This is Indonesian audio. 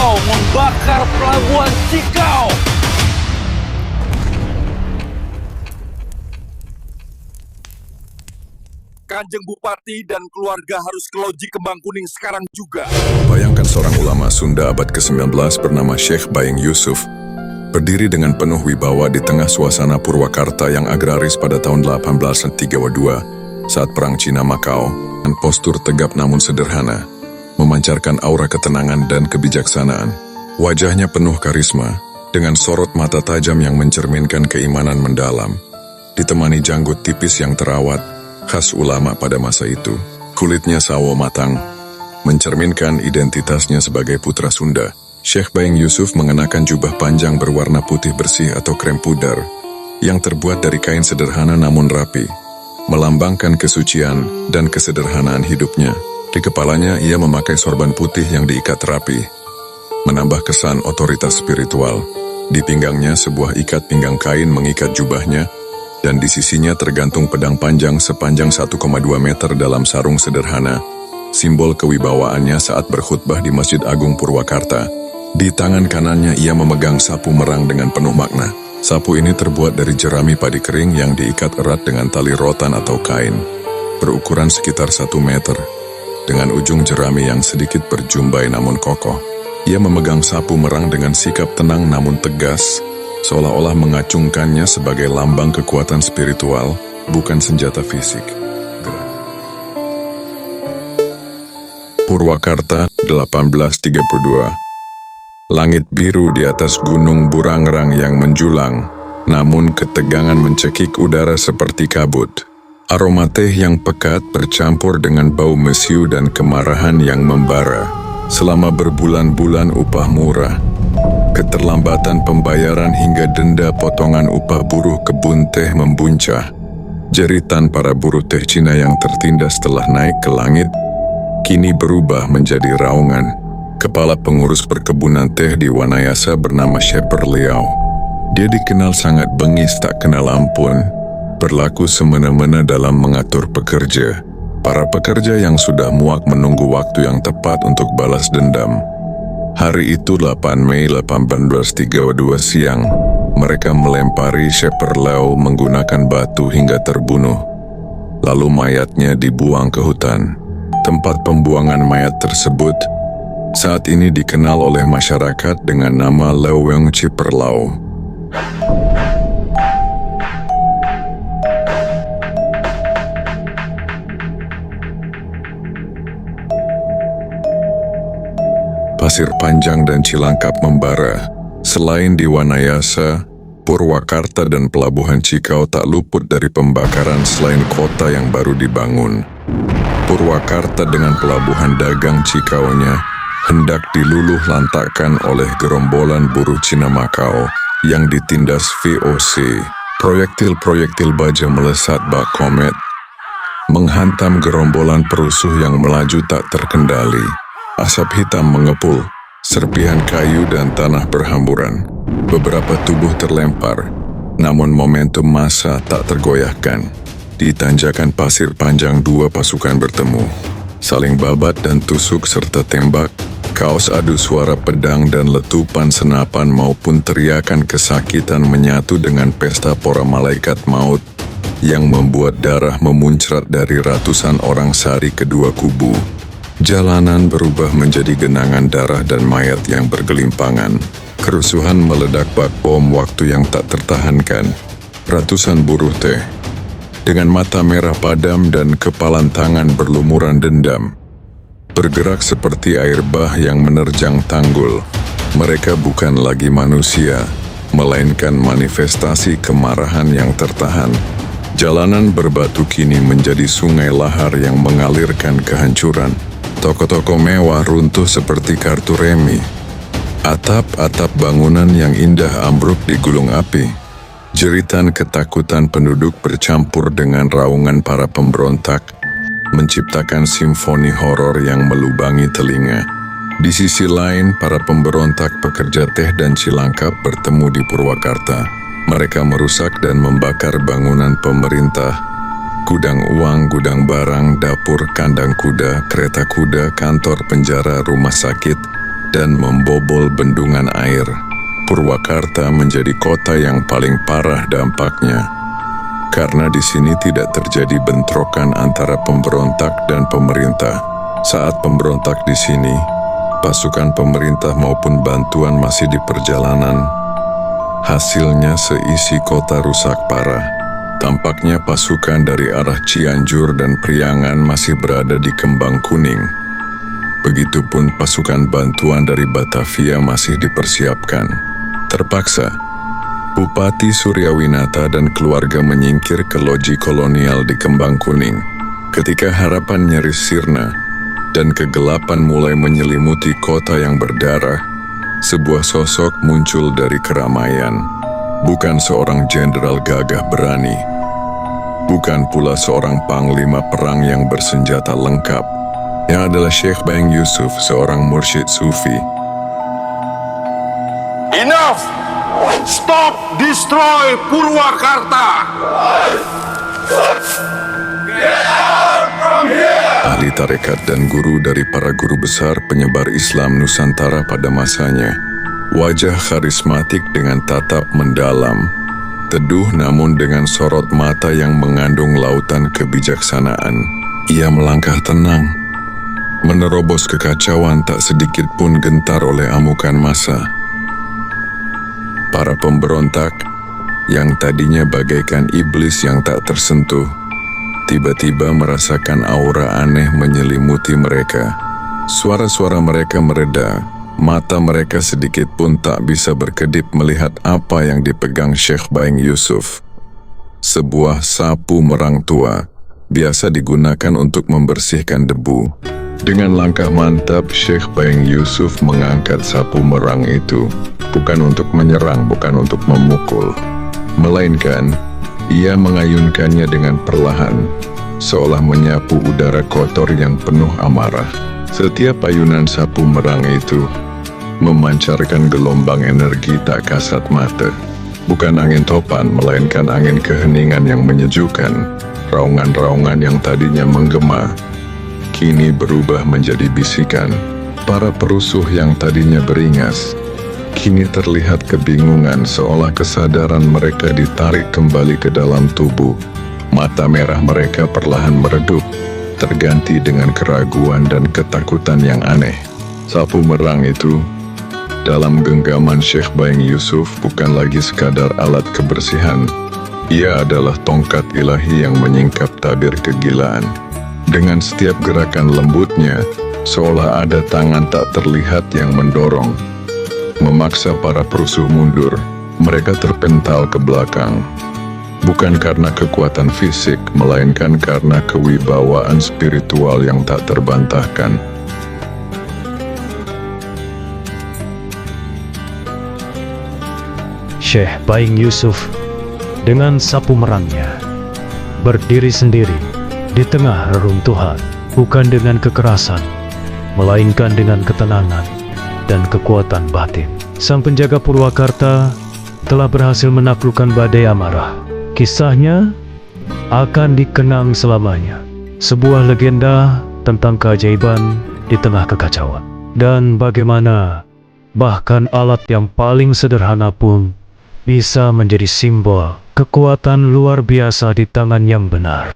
kau membakar pelabuhan Cikau. Kanjeng Bupati dan keluarga harus ke loji Kembang Kuning sekarang juga. Bayangkan seorang ulama Sunda abad ke-19 bernama Syekh Bayeng Yusuf berdiri dengan penuh wibawa di tengah suasana Purwakarta yang agraris pada tahun 1832 saat Perang Cina Makau, dengan postur tegap namun sederhana, memancarkan aura ketenangan dan kebijaksanaan. Wajahnya penuh karisma, dengan sorot mata tajam yang mencerminkan keimanan mendalam, ditemani janggut tipis yang terawat, khas ulama pada masa itu. Kulitnya sawo matang, mencerminkan identitasnya sebagai putra Sunda. Syekh Bayeng Yusuf mengenakan jubah panjang berwarna putih bersih atau krem pudar, yang terbuat dari kain sederhana namun rapi, melambangkan kesucian dan kesederhanaan hidupnya. Di kepalanya ia memakai sorban putih yang diikat rapi, menambah kesan otoritas spiritual. Di pinggangnya sebuah ikat pinggang kain mengikat jubahnya, dan di sisinya tergantung pedang panjang sepanjang 1,2 meter dalam sarung sederhana, simbol kewibawaannya saat berkhutbah di Masjid Agung Purwakarta. Di tangan kanannya ia memegang sapu merang dengan penuh makna. Sapu ini terbuat dari jerami padi kering yang diikat erat dengan tali rotan atau kain, berukuran sekitar 1 meter, dengan ujung jerami yang sedikit berjumbai namun kokoh. Ia memegang sapu merang dengan sikap tenang namun tegas, seolah-olah mengacungkannya sebagai lambang kekuatan spiritual, bukan senjata fisik. Purwakarta, 1832. Langit biru di atas gunung Burangrang yang menjulang, namun ketegangan mencekik udara seperti kabut. Aroma teh yang pekat bercampur dengan bau mesiu dan kemarahan yang membara. Selama berbulan-bulan upah murah, keterlambatan pembayaran hingga denda potongan upah buruh kebun teh membuncah. Jeritan para buruh teh Cina yang tertindas setelah naik ke langit, kini berubah menjadi raungan. Kepala pengurus perkebunan teh di Wanayasa bernama Shepherd Liao. Dia dikenal sangat bengis tak kenal ampun, berlaku semena-mena dalam mengatur pekerja. Para pekerja yang sudah muak menunggu waktu yang tepat untuk balas dendam. Hari itu 8 Mei 1832 siang, mereka melempari Shepherd Liao menggunakan batu hingga terbunuh. Lalu mayatnya dibuang ke hutan. Tempat pembuangan mayat tersebut saat ini dikenal oleh masyarakat dengan nama Leuweung Ciperlau. Pasir Panjang dan Cilangkap membara. Selain di Wanayasa, Purwakarta dan Pelabuhan Cikau tak luput dari pembakaran selain kota yang baru dibangun. Purwakarta dengan pelabuhan dagang Cikaunya hendak diluluh lantakkan oleh gerombolan buruh Cina Makau yang ditindas VOC. Proyektil-proyektil baja melesat bak komet, menghantam gerombolan perusuh yang melaju tak terkendali. Asap hitam mengepul, serpihan kayu dan tanah berhamburan. Beberapa tubuh terlempar, namun momentum massa tak tergoyahkan. Di tanjakan Pasir Panjang dua pasukan bertemu, saling babat dan tusuk serta tembak. Kaos adu suara pedang dan letupan senapan maupun teriakan kesakitan menyatu dengan pesta para malaikat maut yang membuat darah memuncrat dari ratusan orang sari kedua kubu. Jalanan berubah menjadi genangan darah dan mayat yang bergelimpangan. Kerusuhan meledak bak bom waktu yang tak tertahankan. Ratusan buruh teh dengan mata merah padam dan kepalan tangan berlumuran dendam, bergerak seperti air bah yang menerjang tanggul. Mereka bukan lagi manusia, melainkan manifestasi kemarahan yang tertahan. Jalanan berbatu kini menjadi sungai lahar yang mengalirkan kehancuran. Toko-toko mewah runtuh seperti kartu remi. Atap-atap bangunan yang indah ambruk digulung api. Jeritan ketakutan penduduk bercampur dengan raungan para pemberontak, menciptakan simfoni horor yang melubangi telinga. Di sisi lain, para pemberontak pekerja teh dan Cilangkap bertemu di Purwakarta. Mereka merusak dan membakar bangunan pemerintah, gudang uang, gudang barang, dapur, kandang kuda, kereta kuda, kantor, penjara, rumah sakit, dan membobol bendungan air. Purwakarta menjadi kota yang paling parah dampaknya, karena di sini tidak terjadi bentrokan antara pemberontak dan pemerintah. Saat pemberontak di sini, pasukan pemerintah maupun bantuan masih di perjalanan. Hasilnya seisi kota rusak parah. Tampaknya pasukan dari arah Cianjur dan Priangan masih berada di Kembang Kuning. Begitupun pasukan bantuan dari Batavia masih dipersiapkan. Terpaksa, Bupati Suryawinata dan keluarga menyingkir ke loji kolonial di Kembang Kuning. Ketika harapan nyaris sirna dan kegelapan mulai menyelimuti kota yang berdarah, sebuah sosok muncul dari keramaian. Bukan seorang jenderal gagah berani, bukan pula seorang panglima perang yang bersenjata lengkap, yang adalah Syekh Baeng Yusuf, seorang mursyid sufi. Enough! Stop! Destroy Purwakarta! Ahli tarekat dan guru dari para guru besar penyebar Islam Nusantara pada masanya. Wajah karismatik dengan tatap mendalam, teduh namun dengan sorot mata yang mengandung lautan kebijaksanaan. Ia melangkah tenang, menerobos kekacauan tak sedikit pun gentar oleh amukan massa. Para pemberontak yang tadinya bagaikan iblis yang tak tersentuh, tiba-tiba merasakan aura aneh menyelimuti mereka. Suara-suara mereka mereda, mata mereka sedikit pun tak bisa berkedip melihat apa yang dipegang Syekh Baeng Yusuf. Sebuah sapu merang tua, biasa digunakan untuk membersihkan debu. Dengan langkah mantap, Syekh Baeng Yusuf mengangkat sapu merang itu, bukan untuk menyerang, bukan untuk memukul, melainkan ia mengayunkannya dengan perlahan, seolah menyapu udara kotor yang penuh amarah. Setiap ayunan sapu merang itu memancarkan gelombang energi tak kasat mata. Bukan angin topan, melainkan angin keheningan yang menyejukkan. Raungan-raungan yang tadinya menggema, kini berubah menjadi bisikan. Para perusuh yang tadinya beringas, kini terlihat kebingungan, seolah kesadaran mereka ditarik kembali ke dalam tubuh. Mata merah mereka perlahan meredup, terganti dengan keraguan dan ketakutan yang aneh. Sapu merang itu, dalam genggaman Syekh Baeng Yusuf, bukan lagi sekadar alat kebersihan. Ia adalah tongkat ilahi yang menyingkap tabir kegilaan. Dengan setiap gerakan lembutnya, seolah ada tangan tak terlihat yang mendorong, memaksa para perusuh mundur. Mereka terpental ke belakang, bukan karena kekuatan fisik, melainkan karena kewibawaan spiritual yang tak terbantahkan. Syekh Baeng Yusuf dengan sapu merangnya berdiri sendiri di tengah reruntuhan, bukan dengan kekerasan, melainkan dengan ketenangan dan kekuatan batin. Sang penjaga Purwakarta telah berhasil menaklukkan badai amarah. Kisahnya akan dikenang selamanya. Sebuah legenda tentang keajaiban di tengah kekacauan. Dan bagaimana bahkan alat yang paling sederhana pun bisa menjadi simbol kekuatan luar biasa di tangan yang benar.